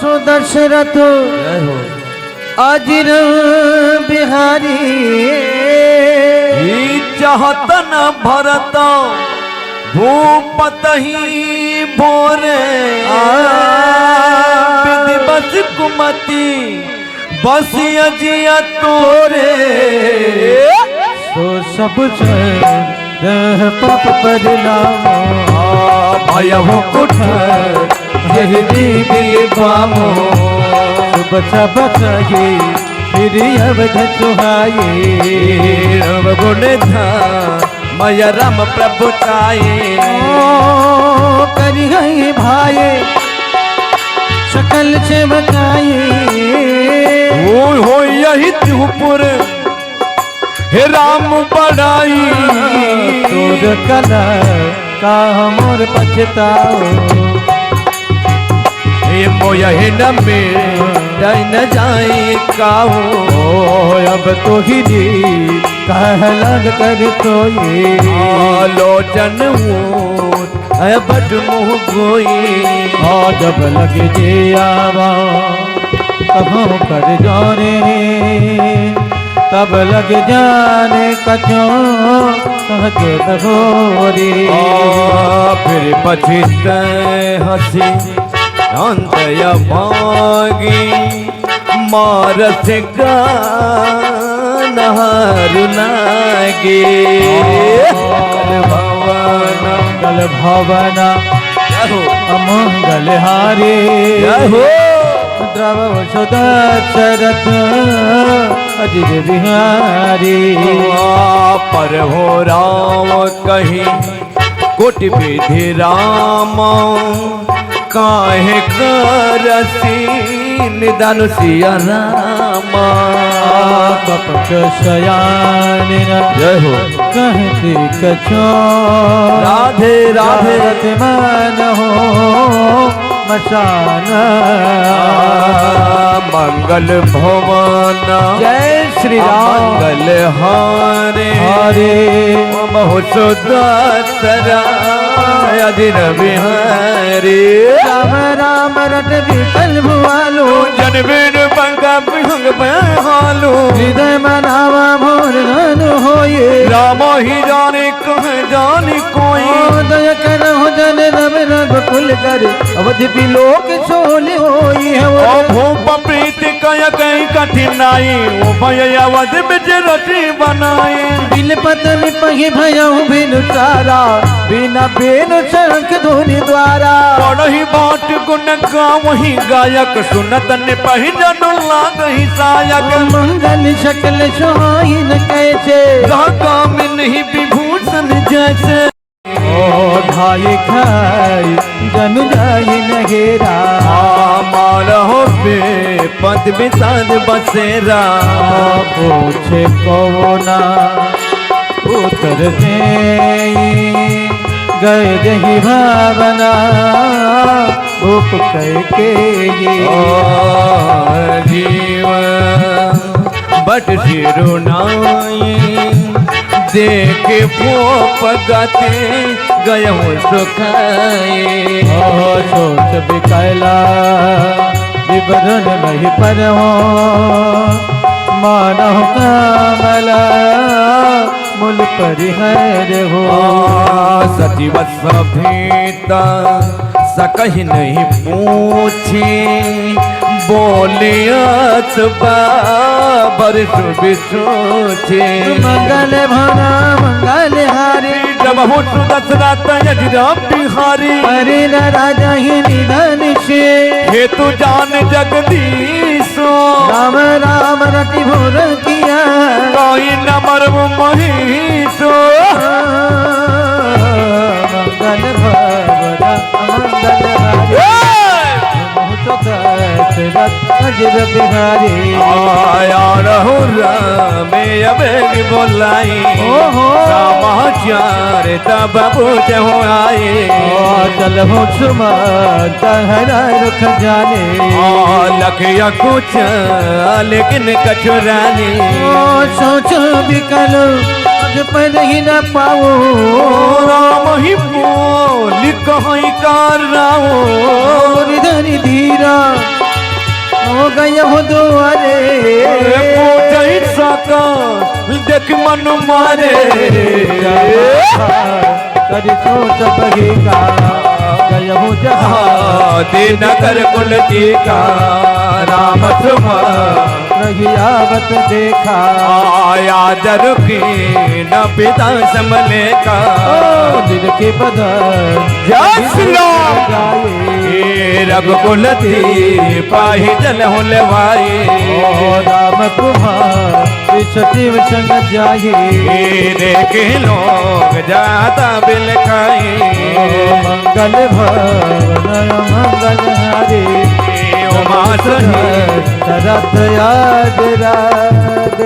सो दशरथ अजिर बिहारी चाहत न भरत भूपत ही भोरे बस कुमति बस अजिया तोरे सो सब पाप परिणाम भयहु कुठ यही बिलबामो बचा बचाए फिर अवध सुहाए रव गुण मय राम प्रभु ताये करी गई भाई सकल से बचाए हो यही त्युपुर हे राम बड़ाई तोर कला का मोर पछताओ ये मोया न मेरा न जाए काहो अब तो ही कह लग कर तो ये लोचन बट मुँह गोई जब लग जे आवा कहों कर जाने तब लग जाने कचो कहते बहोरी फिर पछित हंसी अंतय भागी मारस नहारुनागे मंगल भवन अमंगल हारे द्रव सुदशरथ अजिर बिहारी पर हो राम कहीं कोटि विधि राम काहे करसी निदान सिया रामा कपट शयान जय हो कहती कछो राधे राधे रथ मन हो मशान मंगल भवन जय श्री राम मंगल हारे हरे बहु सुदसरा अजिर बिहारी राम राम रट विकल भुआलो जनबीर पंगा विहंग बहालो हृदय मनावा भोर धन होए राम ही जाने कह जाने कोई दया कर हो जन रव रघ कुल कर अवधि बिलोक सोल होई ओ भूप प्रीत कय कई कठिनाई ओ भय अवध बिच रटी बनाई बिल पतन पहि भयउ बिनु तारा बिना बेन शंख धुनि द्वारा पढ़ही बाट गुण गावही गायक सुनत ने पहि जन लागहि सायक मंगल शकल सोहाइन कैसे रागा में नहीं विभूषण जैसे ओ खाई खाई जनु जाई नगेरा माल हो बे पद विसाद बसेरा पूछे कौना उतर दे गए जही भावना भूप कह के जीव बट सिरुनाई देख भोप गाते गय सुखाए सोच बिकैला विवरण नहीं पर हो मानव कामला मूल परिहर हो सजीव सभीता सकही नहीं पूछी बोलियत बरस बिसोचे मंगल भना मंगल हारी जब हो सुदशरथ अजिर बिहारी हरे राजा ही निधन से हेतु जान जगदीशो राम राम रति भोर किया कोई न मरव महीशो मंगल भवरा मंगल हारी दशरथ अजिर बिहारी आया रहु रामे अबेग बोलाई समाचार तब पूछ हो आए चल हो सुमत हरा रुख जाने लखिया कुछ लेकिन कछुरानी सोचो बिकल पर ही न पाओ राम ही बोल कहीं कार राओ धनी धीरा हो गई हो दुआरे पूजई सका देख मन मारे करी सोच बही का गय हो जहाँ दीनकर कुल का राम रही आवत देखा आया जर की न पिता समले का दिल के बदल जय श्री राम रघुकुल पाही जल होले भाई राम कुमार सचिव संग जाए देखे लोग जाता बिल खाए मंगल भवन मंगल हरे उमा शरद याद राग